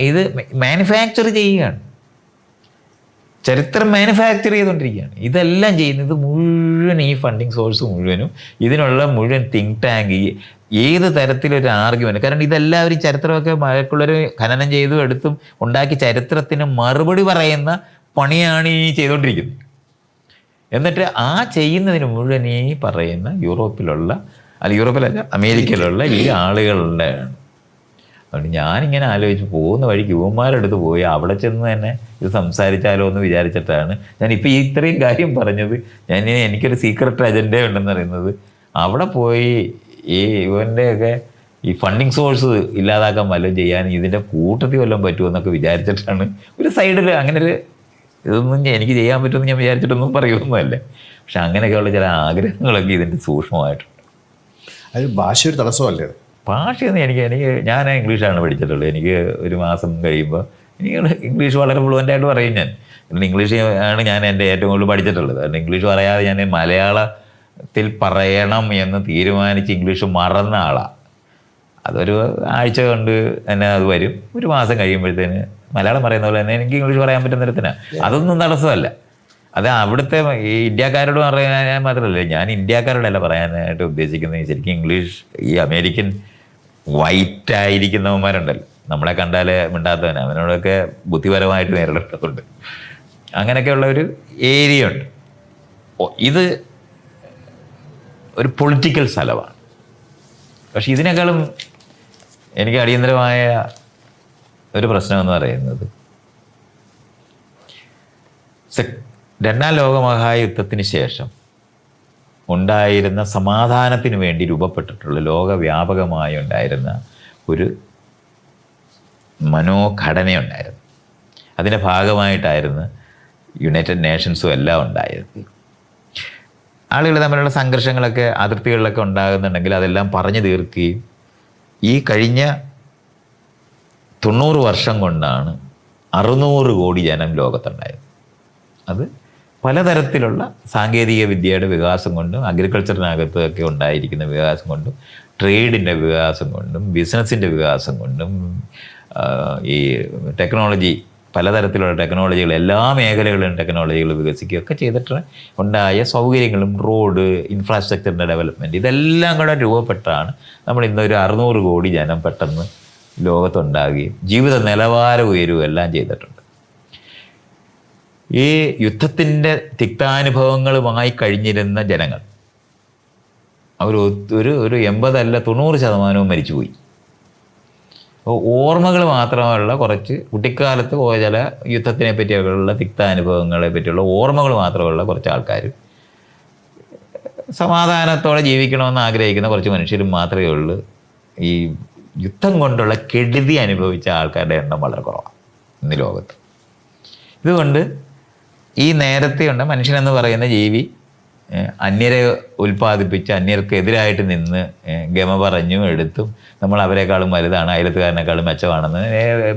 ഇത് മാനുഫാക്ചർ ചെയ്യുകയാണ്, ചരിത്രം മാനുഫാക്ചർ ചെയ്തുകൊണ്ടിരിക്കുകയാണ്. ഇതെല്ലാം ചെയ്യുന്നത് മുഴുവൻ ഈ ഫണ്ടിങ് സോഴ്സ് മുഴുവനും ഇതിനുള്ള മുഴുവൻ തിങ്ക് ടാങ്ക്, ഏത് തരത്തിലൊരു ആർഗ്യുമെന്റ്. കാരണം ഇതെല്ലാവരും ചരിത്രമൊക്കെ മഴക്കുള്ളൊരു ഖനനം ചെയ്തും എടുത്തും ഉണ്ടാക്കി ചരിത്രത്തിന് മറുപടി പറയുന്ന പണിയാണ് ഈ ചെയ്തുകൊണ്ടിരിക്കുന്നത്. എന്നിട്ട് ആ ചെയ്യുന്നതിന് മുഴുവൻ ഈ പറയുന്ന യൂറോപ്പിലല്ല അമേരിക്കയിലുള്ള ഈ ആളുകളുടെ. അതുകൊണ്ട് ഞാനിങ്ങനെ ആലോചിച്ച് പോകുന്ന വഴിക്ക് യുവന്മാരെടുത്ത് പോയി അവിടെ ചെന്ന് തന്നെ ഇത് സംസാരിച്ചാലോ എന്ന് വിചാരിച്ചിട്ടാണ് ഞാനിപ്പോൾ ഈ ഇത്രയും കാര്യം പറഞ്ഞത്. എനിക്കൊരു സീക്രട്ട് അജണ്ട ഉണ്ടെന്ന് പറയുന്നത്, അവിടെ പോയി ഈ ഇവൻ്റെയൊക്കെ ഈ ഫണ്ടിങ് സോഴ്സ് ഇല്ലാതാക്കാൻ വല്ലതും ചെയ്യാൻ ഇതിൻ്റെ കൂട്ടത്തിൽ വല്ലതും പറ്റുമെന്നൊക്കെ വിചാരിച്ചിട്ടാണ്. ഒരു സൈഡിൽ അങ്ങനെ ഒരു ഇതൊന്നും എനിക്ക് ചെയ്യാൻ പറ്റുമെന്ന് ഞാൻ വിചാരിച്ചിട്ടൊന്നും പറയുമൊന്നുമല്ല. പക്ഷെ അങ്ങനെയൊക്കെയുള്ള ചില ആഗ്രഹങ്ങളൊക്കെ ഇതിൻ്റെ സൂക്ഷ്മമായിട്ടുണ്ട്.
അത് ഭാഷ ഒരു തടസ്സമല്ലേ?
ഭാഷയൊന്നും ഞാൻ ഇംഗ്ലീഷാണ് പഠിച്ചിട്ടുള്ളത്. എനിക്ക് ഒരു മാസം കഴിയുമ്പോൾ എനിക്ക് ഇംഗ്ലീഷ് വളരെ ഫ്ലുവൻ്റായിട്ട് പറയും ഞാൻ. കാരണം ഇംഗ്ലീഷ് ആണ് ഞാൻ എൻ്റെ ഏറ്റവും കൂടുതൽ പഠിച്ചിട്ടുള്ളത്. കാരണം ഇംഗ്ലീഷ് പറയാതെ ഞാൻ മലയാളത്തിൽ പറയണം എന്ന് തീരുമാനിച്ച് ഇംഗ്ലീഷ് മറന്ന ആളാണ്. അതൊരു ആഴ്ച കൊണ്ട് തന്നെ അത് വരും. ഒരു മാസം കഴിയുമ്പോഴത്തേന് മലയാളം പറയുന്ന പോലെ തന്നെ എനിക്ക് ഇംഗ്ലീഷ് പറയാൻ പറ്റുന്ന തരത്തിനാണ്. അതൊന്നും തടസ്സമല്ല. അത് അവിടുത്തെ ഈ ഇന്ത്യക്കാരോട് പറയാൻ മാത്രമല്ല, ഞാൻ ഇന്ത്യക്കാരോടല്ല പറയാനായിട്ട് ഉദ്ദേശിക്കുന്നത്. ശരിക്കും ഇംഗ്ലീഷ് ഈ അമേരിക്കൻ വൈറ്റ് ആയിരിക്കുന്നവന്മാരുണ്ടല്ലോ, നമ്മളെ കണ്ടാൽ മിണ്ടാത്തവന്, അവനോടൊക്കെ ബുദ്ധിപരമായിട്ട് നേരിടേണ്ടതുണ്ട്. അങ്ങനെയൊക്കെയുള്ള ഒരു ഏരിയ ഉണ്ട്. ഇത് ഒരു പൊളിറ്റിക്കൽ സ്ഥലമാണ്. പക്ഷെ ഇതിനേക്കാളും എനിക്ക് അടിയന്തരമായ ഒരു പ്രശ്നമെന്ന് പറയുന്നത്, രണ്ടാം ലോകമഹായുദ്ധത്തിന് ശേഷം ഉണ്ടായിരുന്ന സമാധാനത്തിന് വേണ്ടി രൂപപ്പെട്ടിട്ടുള്ള ലോകവ്യാപകമായി ഉണ്ടായിരുന്ന ഒരു മനോഘടനയുണ്ടായിരുന്നു. അതിൻ്റെ ഭാഗമായിട്ടായിരുന്നു യുണൈറ്റഡ് നേഷൻസും എല്ലാം ഉണ്ടായത്. ആളുകൾ തമ്മിലുള്ള സംഘർഷങ്ങളൊക്കെ അതിർത്തികളിലൊക്കെ ഉണ്ടാകുന്നുണ്ടെങ്കിൽ അതെല്ലാം പറഞ്ഞു തീർക്കുകയും ഈ കഴിഞ്ഞ 90 വർഷം കൊണ്ടാണ് 600 കോടി ജനം ലോകത്തുണ്ടായത്. അത് പലതരത്തിലുള്ള സാങ്കേതിക വിദ്യയുടെ വികാസം കൊണ്ടും അഗ്രികൾച്ചറിനകത്തൊക്കെ ഉണ്ടായിരിക്കുന്ന വികാസം കൊണ്ടും ട്രേഡിൻ്റെ വികാസം കൊണ്ടും ബിസിനസ്സിൻ്റെ വികാസം കൊണ്ടും ഈ ടെക്നോളജി, പലതരത്തിലുള്ള ടെക്നോളജികൾ, എല്ലാ മേഖലകളിലും ടെക്നോളജികൾ വികസിക്കുകയൊക്കെ ചെയ്തിട്ട് ഉണ്ടായ സൗകര്യങ്ങളും റോഡ് ഇൻഫ്രാസ്ട്രക്ചറിൻ്റെ ഡെവലപ്മെൻറ്റ് ഇതെല്ലാം കൂടെ രൂപപ്പെട്ടാണ് നമ്മൾ ഇന്നൊരു 600 കോടി ജനം പെട്ടെന്ന് ലോകത്തുണ്ടാകുകയും ജീവിത നിലവാരം ഉയരുകയും എല്ലാം ചെയ്തിട്ടുണ്ട്. ഈ യുദ്ധത്തിൻ്റെ തിക്താനുഭവങ്ങളുമായി കഴിഞ്ഞിരുന്ന ജനങ്ങൾ അവർ ഒരു 80 അല്ല 90% മരിച്ചുപോയി. ഓർമ്മകൾ മാത്രമുള്ള കുറച്ച് കുട്ടിക്കാലത്ത് പോയ ചില യുദ്ധത്തിനെ പറ്റിയുള്ള തിക്താനുഭവങ്ങളെ പറ്റിയുള്ള ഓർമ്മകൾ മാത്രമുള്ള കുറച്ച് ആൾക്കാർ, സമാധാനത്തോടെ ജീവിക്കണമെന്ന് ആഗ്രഹിക്കുന്ന കുറച്ച് മനുഷ്യരും മാത്രമേ ഉള്ളൂ. ഈ യുദ്ധം കൊണ്ടുള്ള കെടുതി അനുഭവിച്ച ആൾക്കാരുടെ എണ്ണം വളരെ കുറവാണ് ഇന്ന് ലോകത്ത്. ഇതുകൊണ്ട് ഈ നേരത്തെ ഉണ്ട് മനുഷ്യനെന്ന് പറയുന്ന ജീവി അന്യരെ ഉൽപ്പാദിപ്പിച്ച് അന്യർക്കെതിരായിട്ട് നിന്ന് ഗമ പറഞ്ഞും എടുത്തും നമ്മൾ അവരെക്കാളും വലുതാണ്, അയലത്തുകാരനേക്കാളും മെച്ചമാണെന്ന്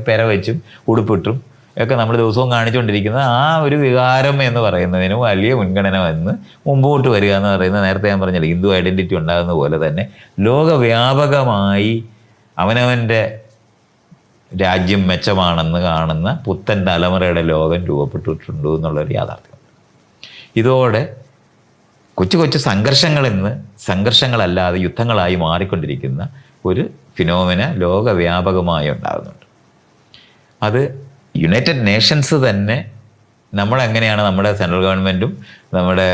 പെര വെച്ചും ഉടുപ്പിട്ടും ഒക്കെ നമ്മൾ ദിവസവും കാണിച്ചുകൊണ്ടിരിക്കുന്ന ആ ഒരു വികാരം എന്ന് പറയുന്നതിന് വലിയ മുൻഗണന വന്ന് മുമ്പോട്ട് വരിക എന്ന് പറയുന്നത്, നേരത്തെ ഞാൻ പറഞ്ഞില്ല, ഹിന്ദു ഐഡൻറ്റിറ്റി ഉണ്ടാകുന്ന പോലെ തന്നെ ലോകവ്യാപകമായി അവനവൻ്റെ രാജ്യം മെച്ചമാണെന്ന് കാണുന്ന പുത്തൻ തലമുറയുടെ ലോകം രൂപപ്പെട്ടിട്ടുണ്ട് എന്നുള്ളൊരു യാഥാർത്ഥ്യമുണ്ട്. ഇതോടെ കൊച്ചു കൊച്ചു സംഘർഷങ്ങളല്ലാതെ യുദ്ധങ്ങളായി മാറിക്കൊണ്ടിരിക്കുന്ന ഒരു ഫിനോമിന ലോകവ്യാപകമായി ഉണ്ടാകുന്നുണ്ട്. അത് യുണൈറ്റഡ് നേഷൻസ് തന്നെ നമ്മളെങ്ങനെയാണ് നമ്മുടെ സെൻട്രൽ ഗവൺമെൻറ്റും നമ്മുടെ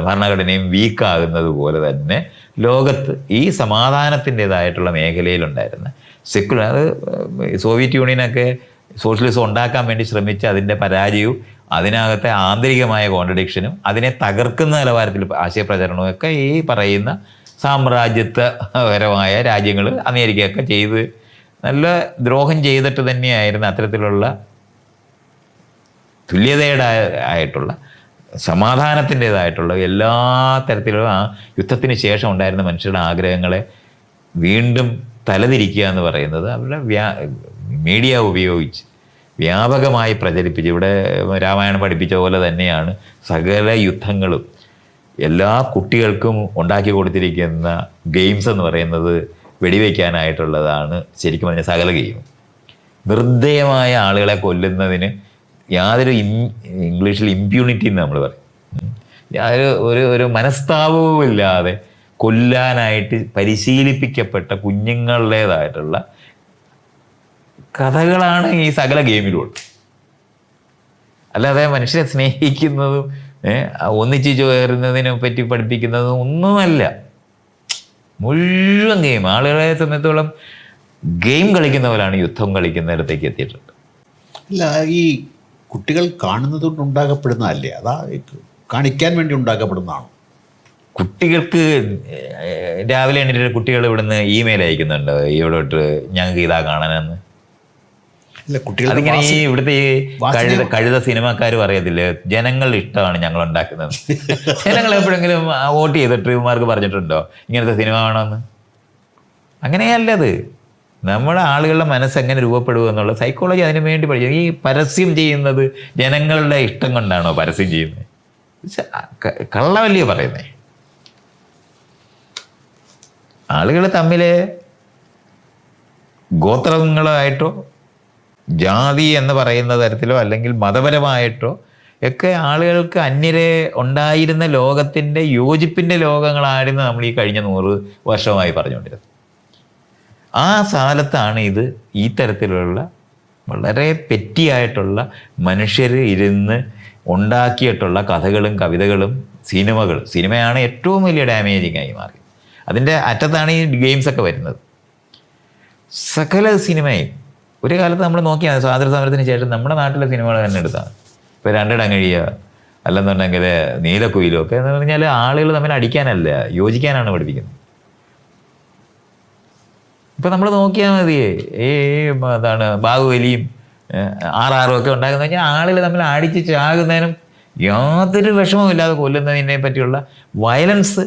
ഭരണഘടനയും വീക്കാകുന്നത് പോലെ തന്നെ ലോകത്ത് ഈ സമാധാനത്തിൻ്റെതായിട്ടുള്ള മേഖലയിലുണ്ടായിരുന്ന സെക്കുലർ, അത് സോവിയറ്റ് യൂണിയനൊക്കെ സോഷ്യലിസം ഉണ്ടാക്കാൻ വേണ്ടി ശ്രമിച്ച അതിൻ്റെ പരാജയവും അതിനകത്തെ ആന്തരികമായ കോൺട്രഡിക്ഷനും അതിനെ തകർക്കുന്ന നിലവാരത്തിൽ ആശയപ്രചരണവും ഒക്കെ ഈ പറയുന്ന സാമ്രാജ്യത്വപരമായ രാജ്യങ്ങൾ അമേരിക്കയൊക്കെ ചെയ്ത് നല്ല ദ്രോഹം ചെയ്തിട്ട് തന്നെയായിരുന്നു അത്തരത്തിലുള്ള തുല്യതയുടെ ആയിട്ടുള്ള സമാധാനത്തിൻ്റെതായിട്ടുള്ള എല്ലാ തരത്തിലുള്ള ആ യുദ്ധത്തിന് ശേഷം ഉണ്ടായിരുന്ന മനുഷ്യരുടെ ആഗ്രഹങ്ങളെ വീണ്ടും തലതിരിക്കുക എന്ന് പറയുന്നത് അവരുടെ മീഡിയ ഉപയോഗിച്ച് വ്യാപകമായി പ്രചരിപ്പിച്ച്, ഇവിടെ രാമായണം പഠിപ്പിച്ച പോലെ തന്നെയാണ് സകല യുദ്ധങ്ങളും എല്ലാ കുട്ടികൾക്കും ഉണ്ടാക്കി കൊടുത്തിരിക്കുന്ന ഗെയിംസ് എന്ന് പറയുന്നത് വെടിവെക്കാനായിട്ടുള്ളതാണ്. ശരിക്കും പറഞ്ഞാൽ സകല ഗെയിം നിർദ്ദയമായ ആളുകളെ കൊല്ലുന്നതിന് യാതൊരു ഇംഗ്ലീഷിൽ ഇമ്പ്യൂണിറ്റി എന്ന് നമ്മൾ പറയും, ഒരു മനസ്താപവും ഇല്ലാതെ കൊല്ലാനായിട്ട് പരിശീലിപ്പിക്കപ്പെട്ട കുഞ്ഞുങ്ങളുടേതായിട്ടുള്ള കഥകളാണ് ഈ സകല ഗെയിമിലുള്ളത്. അല്ലാതെ മനുഷ്യരെ സ്നേഹിക്കുന്നതും ഒന്നിച്ച് ചേരുന്നതിനെ പറ്റി പഠിപ്പിക്കുന്നതും ഒന്നുമല്ല. മുഴുവൻ ഗെയിം. ആളുകളെ സംബന്ധിച്ചോളം ഗെയിം കളിക്കുന്ന പോലാണ് യുദ്ധം കളിക്കുന്നിടത്തേക്ക് എത്തിയിട്ടുണ്ട്.
അല്ല, ഈ കുട്ടികൾ കാണുന്നത് കൊണ്ട് ഉണ്ടാക്കപ്പെടുന്നതല്ലേ, അതാ കാണിക്കാൻ വേണ്ടി ഉണ്ടാക്കപ്പെടുന്നതാണോ?
കുട്ടികൾക്ക് രാവിലെ എണീറ്റ് കുട്ടികൾ ഇവിടുന്ന് ഇമെയിൽ അയക്കുന്നുണ്ട്, ഇവിടോട്ട് ഞങ്ങൾക്ക് ഇതാ കാണാനെന്ന്. അതിങ്ങനെ ഈ ഇവിടുത്തെ ഈ കഴുത സിനിമക്കാർ പറയത്തില്ലേ, ജനങ്ങളുടെ ഇഷ്ടമാണ് ഞങ്ങൾ ഉണ്ടാക്കുന്നത്. ജനങ്ങൾ എപ്പോഴെങ്കിലും വോട്ട് ചെയ്തിട്ട് ഇവന്മാർക്ക് പറഞ്ഞിട്ടുണ്ടോ ഇങ്ങനത്തെ സിനിമ വേണമെന്ന്? അങ്ങനെയല്ലത്. നമ്മുടെ ആളുകളുടെ മനസ്സെങ്ങനെ രൂപപ്പെടുക എന്നുള്ള സൈക്കോളജി അതിനു വേണ്ടി പഠിക്കും. ഈ പരസ്യം ചെയ്യുന്നത് ജനങ്ങളുടെ ഇഷ്ടം കൊണ്ടാണോ പരസ്യം ചെയ്യുന്നത്? കള്ളവല്ലിയോ പറയുന്നേ. ആളുകൾ തമ്മിൽ ഗോത്രങ്ങളായിട്ടോ ജാതി എന്ന് പറയുന്ന തരത്തിലോ അല്ലെങ്കിൽ മതപരമായിട്ടോ ഒക്കെ ആളുകൾക്ക് അന്യരെ ഉണ്ടായിരുന്ന ലോകത്തിൻ്റെ യോജിപ്പിൻ്റെ ലോകങ്ങളായിരുന്നു നമ്മൾ ഈ കഴിഞ്ഞ 100 വർഷമായി പറഞ്ഞുകൊണ്ടിരുന്നത്. ആ കാലത്താണ് ഇത് ഈ തരത്തിലുള്ള വളരെ പെറ്റിയായിട്ടുള്ള മനുഷ്യർ ഇരുന്ന് ഉണ്ടാക്കിയിട്ടുള്ള കഥകളും കവിതകളും സിനിമയാണ് ഏറ്റവും വലിയ ഡാമേജിങ് ആയി മാറി. അതിൻ്റെ അറ്റത്താണ് ഈ ഗെയിംസൊക്കെ വരുന്നത്. സകല സിനിമയും ഒരു കാലത്ത് നമ്മൾ നോക്കിയാൽ സ്വാതന്ത്ര്യ സമരത്തിന് ശേഷം നമ്മുടെ നാട്ടിലെ സിനിമകൾ തന്നെ എടുത്താണ്. ഇപ്പോൾ രണ്ടിടങ്ങഴിയ അല്ലെന്നുണ്ടെങ്കിൽ നീലക്കുയിലും ഒക്കെ എന്ന് പറഞ്ഞാൽ ആളുകൾ തമ്മിൽ അടിക്കാനല്ല, യോജിക്കാനാണ് പഠിപ്പിക്കുന്നത്. ഇപ്പം നമ്മൾ നോക്കിയാൽ മതി, ഈ ബാഹുബലിയും RRR ഒക്കെ ഉണ്ടാകുന്ന കഴിഞ്ഞാൽ ആളുകൾ തമ്മിൽ അടിച്ച് ചാകുന്നതിനും യാതൊരു വിഷമവും ഇല്ലാതെ കൊല്ലുന്നതിനെ പറ്റിയുള്ള വയലൻസ്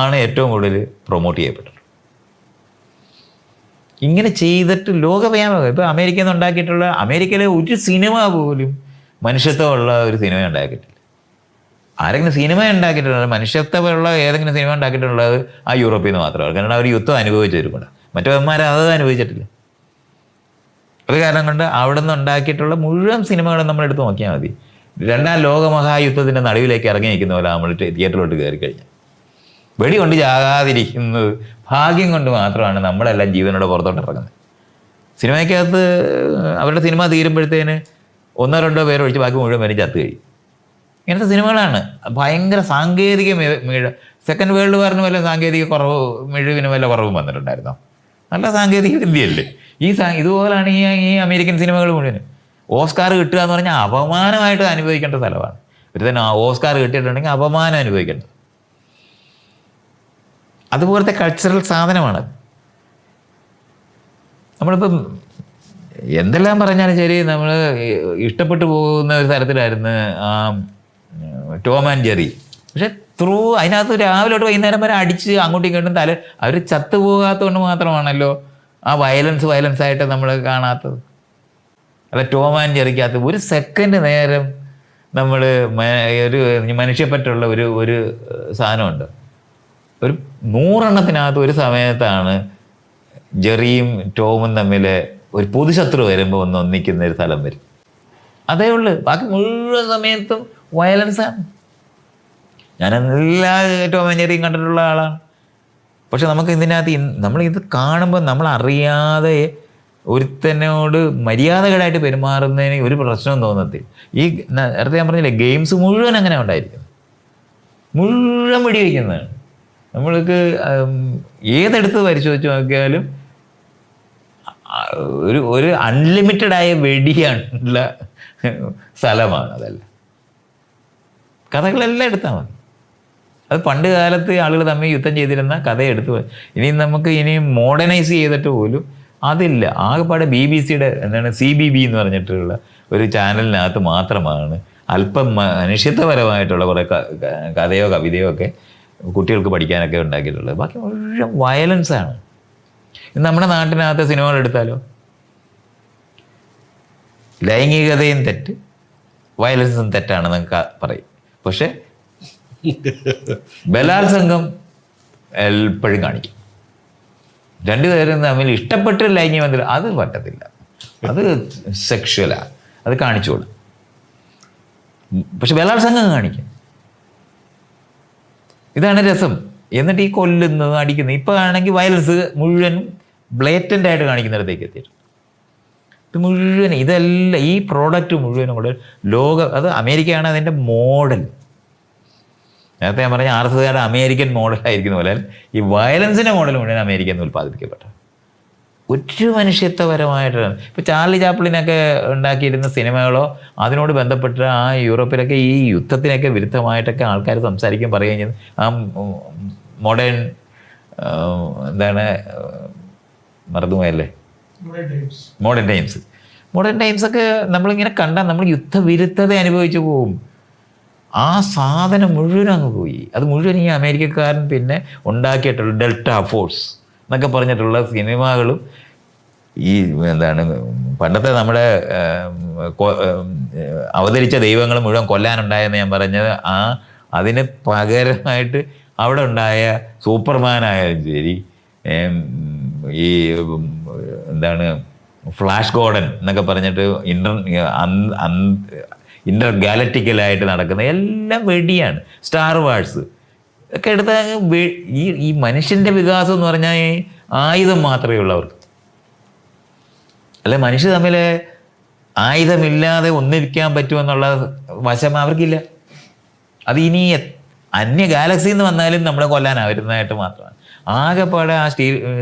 ആണ് ഏറ്റവും കൂടുതൽ പ്രൊമോട്ട് ചെയ്യപ്പെട്ടത്. ഇങ്ങനെ ചെയ്തിട്ട് ലോകവ്യാപകം ഇപ്പോൾ അമേരിക്കയിൽ നിന്ന് ഉണ്ടാക്കിയിട്ടുള്ള, അമേരിക്കയിലെ ഒരു സിനിമ പോലും മനുഷ്യത്വമുള്ള ഒരു സിനിമ ഉണ്ടാക്കിയിട്ടില്ല. ആരെങ്കിലും സിനിമ ഉണ്ടാക്കിയിട്ടുള്ളത്, മനുഷ്യത്വമുള്ള ഏതെങ്കിലും സിനിമ ഉണ്ടാക്കിയിട്ടുള്ളത് ആ യൂറോപ്പിൽ നിന്ന് മാത്രമാണ്. കാരണം അവർ യുദ്ധം അനുഭവിച്ചിട്ടുണ്ട്, മറ്റവന്മാർ അത് അനുഭവിച്ചിട്ടില്ല. അത് കാരണം കൊണ്ട് അവിടെ നിന്ന് ഉണ്ടാക്കിയിട്ടുള്ള മുഴുവൻ സിനിമകളും നമ്മൾ എടുത്ത് നോക്കിയാൽ മതി. 2ാം ലോകമഹായുദ്ധത്തിൻ്റെ നടുവിലേക്ക് ഇറങ്ങി നിൽക്കുന്ന പോലെ നമ്മൾ തിയേറ്ററിലോട്ട് കയറി കഴിഞ്ഞാൽ വെടി കൊണ്ട് ചാകാതിരിക്കുന്നത് ഭാഗ്യം കൊണ്ട് മാത്രമാണ് നമ്മളെല്ലാം ജീവനോടെ പുറത്തോട്ട് ഇറങ്ങുന്നത്. സിനിമയ്ക്കകത്ത് അവരുടെ സിനിമ തീരുമ്പോഴത്തേന് 1-2 പേര് ഒഴിച്ച് ബാക്കി മുഴുവൻ പേരും ചത്ത് കഴിയും. ഇങ്ങനത്തെ സിനിമകളാണ്. ഭയങ്കര സാങ്കേതിക സെക്കൻഡ് വേൾഡ് വാറിന് വല്ല സാങ്കേതിക മിഴിവിന് വല്ല കുറവും വന്നിട്ടുണ്ടായിരുന്നോ? നല്ല സാങ്കേതിക വിദ്യയല്ലേ ഇതുപോലാണ് ഈ അമേരിക്കൻ സിനിമകൾ മുഴുവൻ. ഓസ്കാർ കിട്ടുക എന്ന് പറഞ്ഞാൽ അപമാനമായിട്ട് അനുഭവിക്കേണ്ട സ്ഥലമാണ്. ഒരു തന്നെ ഓസ്കാർ കിട്ടിയിട്ടുണ്ടെങ്കിൽ അപമാനം അനുഭവിക്കേണ്ടത്. അതുപോലത്തെ കൾച്ചറൽ സാധനമാണ്. നമ്മളിപ്പം എന്തെല്ലാം പറഞ്ഞാലും ശരി, നമ്മൾ ഇഷ്ടപ്പെട്ടു പോകുന്ന ഒരു തരത്തിലായിരുന്നു ആ ടോം ആൻഡ് ജെറി. പക്ഷെ അതിനകത്ത് രാവിലെ തൊട്ട് വൈകുന്നേരം വരെ അടിച്ച് അങ്ങോട്ടും ഇങ്ങോട്ടും അവർ ചത്തുപോകാത്തതുകൊണ്ട് മാത്രമാണല്ലോ ആ വയലൻസ് ആയിട്ട് നമ്മൾ കാണാത്തത്. അല്ല, ടോം ആൻഡ് ജെറിക്കകത്ത് ഒരു സെക്കൻഡ് നേരം നമ്മൾ ഒരു മനുഷ്യപ്പറ്റുള്ള ഒരു സാധനമുണ്ട്. ഒരു 100 എണ്ണത്തിനകത്ത് ഒരു സമയത്താണ് ജെറിയും ടോമും തമ്മിൽ ഒരു പൊതുശത്രു വരുമ്പോൾ ഒന്നിക്കുന്ന ഒരു സ്ഥലം വരും. അതേ ഉള്ളു. ബാക്കി മുഴുവൻ സമയത്തും വയലൻസാണ്. ഞാൻ എല്ലാ ടോം ആൻഡ് ജെറിയും കണ്ടിട്ടുള്ള ആളാണ്. പക്ഷെ നമുക്ക് ഇതിനകത്ത് നമ്മളിത് കാണുമ്പോൾ നമ്മൾ അറിയാതെ ഒരുത്തനോട് മര്യാദകളായിട്ട് പെരുമാറുന്നതിന് ഒരു പ്രശ്നവും തോന്നത്തില്ല. ഈ നേരത്തെ ഞാൻ പറഞ്ഞില്ലേ, ഗെയിംസ് മുഴുവൻ അങ്ങനെ ഉണ്ടായിരിക്കുന്നത്, മുഴുവൻ വെടിവെക്കുന്നതാണ്. നമ്മൾക്ക് ഏതെടുത്ത് പരിശോധിച്ച് നോക്കിയാലും ഒരു അൺലിമിറ്റഡായ വെടിയുള്ള സ്ഥലമാണ് അതെല്ലാം. കഥകളെല്ലാം എടുത്താൽ മതി. അത് പണ്ട് കാലത്ത് ആളുകൾ തമ്മിൽ യുദ്ധം ചെയ്തിരുന്ന കഥ എടുത്ത് ഇനി നമുക്ക് ഇനി മോഡേണൈസ് ചെയ്തിട്ട് പോലും അതില്ല. ആകെപ്പാടെ BBC-യുടെ എന്താണ് CBB എന്ന് പറഞ്ഞിട്ടുള്ള ഒരു ചാനലിനകത്ത് മാത്രമാണ് അല്പം മനുഷ്യത്വപരമായിട്ടുള്ള കുറേ കഥയോ കവിതയോ ഒക്കെ കുട്ടികൾക്ക് പഠിക്കാനൊക്കെ ഉണ്ടാക്കിയിട്ടുള്ളത്. ബാക്കി മുഴുവൻ വയലൻസാണ്. നമ്മുടെ നാട്ടിനകത്തെ സിനിമകൾ എടുത്താലോ, ലൈംഗികതയും തെറ്റ്, വയലൻസും തെറ്റാണെന്ന് പറയും. പക്ഷെ ബലാത്സംഗം എപ്പോഴും കാണിക്കും. രണ്ടുപേരും തമ്മിൽ ഇഷ്ടപ്പെട്ട് ലൈംഗിക അത് പറ്റത്തില്ല, അത് സെക്ഷുവലാണ്, അത് കാണിച്ചോളും. പക്ഷെ ബലാത്സംഗം കാണിക്കും. ഇതാണ് രസം. എന്നിട്ട് ഈ കൊല്ലുന്നത്, അടിക്കുന്നത്. ഇപ്പോൾ ആണെങ്കിൽ വയലൻസ് മുഴുവൻ ബ്ലേറ്റൻ്റ് ആയിട്ട് കാണിക്കുന്നിടത്തേക്ക് എത്തിയിട്ട് ഇത് മുഴുവൻ ഇതെല്ലാം ഈ പ്രോഡക്റ്റ് മുഴുവനും കൂടെ അത് അമേരിക്കയാണ് അതിൻ്റെ മോഡൽ. നേരത്തെ ഞാൻ പറഞ്ഞ RSSകാരുടെ അമേരിക്കൻ മോഡലായിരിക്കുന്ന പോലെ ഈ വയലൻസിൻ്റെ മോഡൽ മുഴുവൻ അമേരിക്കയിൽ നിന്ന് ഉൽപ്പാദിപ്പിക്കപ്പെട്ട ഒരു മനുഷ്യത്വപരമായിട്ടാണ്. ഇപ്പോൾ ചാർലി ചാപ്ലിനൊക്കെ ഉണ്ടാക്കിയിരുന്ന സിനിമകളോ അതിനോട് ബന്ധപ്പെട്ട ആ യൂറോപ്പിലൊക്കെ ഈ യുദ്ധത്തിനൊക്കെ വിരുദ്ധമായിട്ടൊക്കെ ആൾക്കാർ സംസാരിക്കാൻ പറയുകയും ചെയ്യുന്നത് ആ മോഡേൺ എന്താണ് മറന്നുപോയല്ലേ, മോഡേൺ ടൈംസൊക്കെ നമ്മളിങ്ങനെ കണ്ടാൽ നമ്മൾ യുദ്ധവിരുദ്ധത അനുഭവിച്ചു പോകും. ആ സാധനം മുഴുവൻ അങ്ങ് പോയി. അത് മുഴുവൻ ഈ അമേരിക്കക്കാരൻ പിന്നെ ഉണ്ടാക്കിയിട്ടുള്ള ഡെൽറ്റ ഫോഴ്സ് എന്നൊക്കെ പറഞ്ഞിട്ടുള്ള സിനിമകളും ഈ എന്താണ് പണ്ടത്തെ നമ്മുടെ അവതരിച്ച ദൈവങ്ങൾ മുഴുവൻ കൊല്ലാനുണ്ടായെന്ന് ഞാൻ പറഞ്ഞത് അതിന് പകരമായിട്ട് അവിടെ ഉണ്ടായ സൂപ്പർമാനായാലും ശരി, ഈ എന്താണ് ഫ്ലാഷ് ഗോർഡൻ എന്നൊക്കെ പറഞ്ഞിട്ട് ഇന്റർ ഗാലക്റ്റിക്കലായിട്ട് നടക്കുന്ന എല്ലാം വെടിയാണ്. സ്റ്റാർ വാഴ്സ് ഒക്കെ എടുത്താൽ ഈ മനുഷ്യൻ്റെ വികാസം എന്ന് പറഞ്ഞാൽ ആയുധം മാത്രമേ ഉള്ളൂ അവർക്ക്. അല്ലെ മനുഷ്യർ തമ്മിൽ ആയുധമില്ലാതെ ഒന്നിരിക്കാൻ പറ്റുമെന്നുള്ള വശം അവർക്കില്ല. അത് ഇനി അന്യ ഗാലക്സിയിൽ നിന്ന് വന്നാലും നമ്മളെ കൊല്ലാനാവുന്നതായിട്ട് മാത്രമാണ്. ആകെപ്പാടെ ആ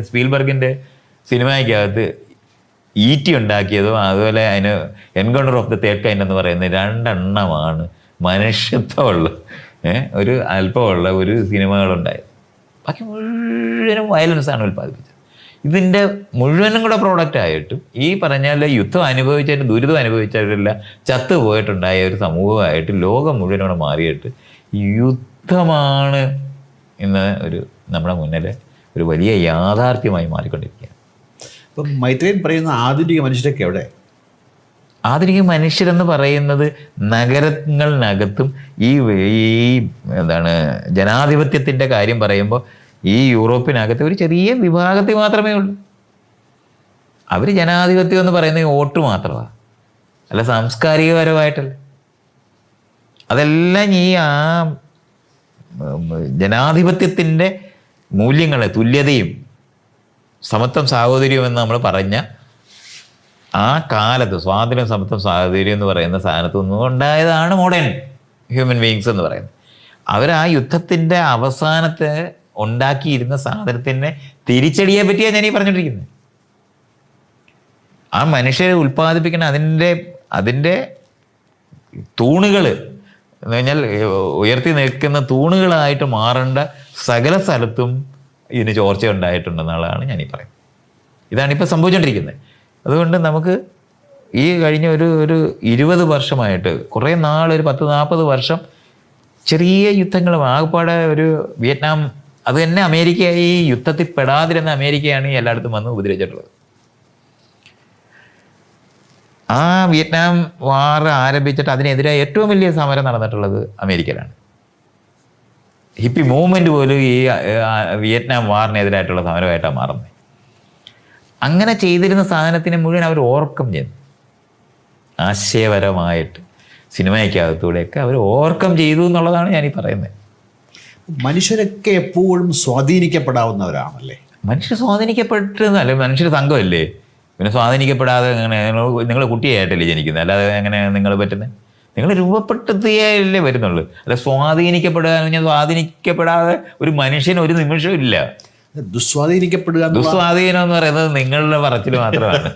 സ്പീൽബർഗിൻ്റെ സിനിമയ്ക്കകത്ത് E.T. ഉണ്ടാക്കിയതും അതുപോലെ അതിന് encounter of the third kind എന്ന് പറയുന്നത് 2 എണ്ണമാണ് മനുഷ്യത്വമുള്ള ഒരു അല്പമുള്ള ഒരു സിനിമകളുണ്ടായത്. ബാക്കി മുഴുവനും വയലൻസാണ് ഉൽപ്പാദിപ്പിച്ചത്. ഇതിൻ്റെ മുഴുവനും കൂടെ പ്രോഡക്റ്റായിട്ടും ഈ പറഞ്ഞാൽ യുദ്ധം അനുഭവിച്ചാലും ദുരിതം അനുഭവിച്ചാലില്ല ചത്തുപോയിട്ടുണ്ടായ ഒരു സമൂഹമായിട്ട് ലോകം മുഴുവനോടെ മാറിയിട്ട് യുദ്ധമാണ് ഇന്ന് നമ്മുടെ മുന്നിൽ ഒരു വലിയ യാഥാർത്ഥ്യമായി മാറിക്കൊണ്ടിരിക്കുകയാണ്.
ഇപ്പം മൈത്രേയൻ പറയുന്ന ആധുനിക മനുഷ്യരൊക്കെ എവിടെ?
ആധുനിക മനുഷ്യരെന്ന് പറയുന്നത് നഗരങ്ങളിനകത്തും ഈ എന്താണ് ജനാധിപത്യത്തിൻ്റെ കാര്യം പറയുമ്പോൾ ഈ യൂറോപ്പിനകത്ത് ഒരു ചെറിയ വിഭാഗത്തിൽ മാത്രമേ ഉള്ളൂ. അവർ ജനാധിപത്യം എന്ന് പറയുന്നത് വോട്ട് മാത്രമാണ്, അല്ല സാംസ്കാരികപരമായിട്ടല്ല. അതെല്ലാം ഈ ജനാധിപത്യത്തിൻ്റെ മൂല്യങ്ങളെ, തുല്യതയും സമത്വം സാഹോദര്യം എന്ന് നമ്മൾ പറഞ്ഞ ആ കാലത്ത് സ്വാതന്ത്ര്യം, സമത്വം, സാഹോദര്യം എന്ന് പറയുന്ന സാധനത്തു നിന്നും ഉണ്ടായതാണ് മോഡേൺ ഹ്യൂമൻ ബീയിങ്സ് എന്ന് പറയുന്നത്. അവർ ആ യുദ്ധത്തിൻ്റെ അവസാനത്തെ ഉണ്ടാക്കിയിരുന്ന സാധനത്തിൻ്റെ തിരിച്ചടിയെ പറ്റിയാണ് ഞാൻ ഈ പറഞ്ഞുകൊണ്ടിരിക്കുന്നത്. ആ മനുഷ്യരെ ഉൽപ്പാദിപ്പിക്കുന്ന അതിൻ്റെ തൂണുകൾ എന്ന് പറഞ്ഞാൽ ഉയർത്തി നിൽക്കുന്ന തൂണുകളായിട്ട് മാറേണ്ട സകല സ്ഥലത്തും ഇതിന് ചോർച്ച ഉണ്ടായിട്ടുണ്ടെന്നുള്ളതാണ് ഞാനീ പറയുന്നത്. ഇതാണിപ്പോൾ സംഭവിച്ചുകൊണ്ടിരിക്കുന്നത്. അതുകൊണ്ട് നമുക്ക് ഈ കഴിഞ്ഞ ഒരു 20 വർഷമായിട്ട് കുറേ നാൾ, ഒരു 10-40 വർഷം ചെറിയ യുദ്ധങ്ങളും ആകെപ്പാടെ ഒരു വിയറ്റ്നാം, അത് തന്നെ അമേരിക്ക ഈ യുദ്ധത്തിൽ പെടാതിരുന്ന അമേരിക്കയാണ് ഈ എല്ലായിടത്തും വന്ന് ഉപദ്രവിച്ചിട്ടുള്ളത്. ആ വിയറ്റ്നാം വാർ ആരംഭിച്ചിട്ട് അതിനെതിരെ ഏറ്റവും വലിയ സമരം നടന്നിട്ടുള്ളത് അമേരിക്കയിലാണ്. ഹിപ്പി മൂവ്മെൻറ്റ് പോലും ഈ വിയറ്റ്നാം വാറിനെതിരായിട്ടുള്ള സമരമായിട്ടാണ് മാറുന്നത്. അങ്ങനെ ചെയ്തിരുന്ന സാധനത്തിനെ മുഴുവൻ അവർ ഓവർകം ചെയ്തു. ആശയപരമായിട്ട് സിനിമയ്ക്കകത്തൂടെയൊക്കെ അവർ ഓവർകം ചെയ്തു എന്നുള്ളതാണ് ഞാനീ പറയുന്നത്.
മനുഷ്യരൊക്കെ എപ്പോഴും സ്വാധീനിക്കപ്പെടാവുന്നവരാണല്ലേ?
മനുഷ്യർ സ്വാധീനിക്കപ്പെട്ടതല്ലേ, മനുഷ്യർ സംഘമല്ലേ. പിന്നെ സ്വാധീനിക്കപ്പെടാതെ അങ്ങനെ നിങ്ങൾ കുട്ടിയായിട്ടല്ലേ ജനിക്കുന്നത്, അല്ലാതെ എങ്ങനെ നിങ്ങൾ പറ്റുന്നത്? നിങ്ങൾ രൂപപ്പെടുത്തിയല്ലേ വരുന്നുള്ളൂ, അല്ല സ്വാധീനിക്കപ്പെടാതെ ഒരു മനുഷ്യന് ഒരു നിമിഷവും ഇല്ല.
ദുസ്വാധീനിക്കപ്പെടുക
ദുസ്വാധീനം എന്ന് പറയുന്നത് നിങ്ങളുടെ പറച്ചിൽ മാത്രമാണ്.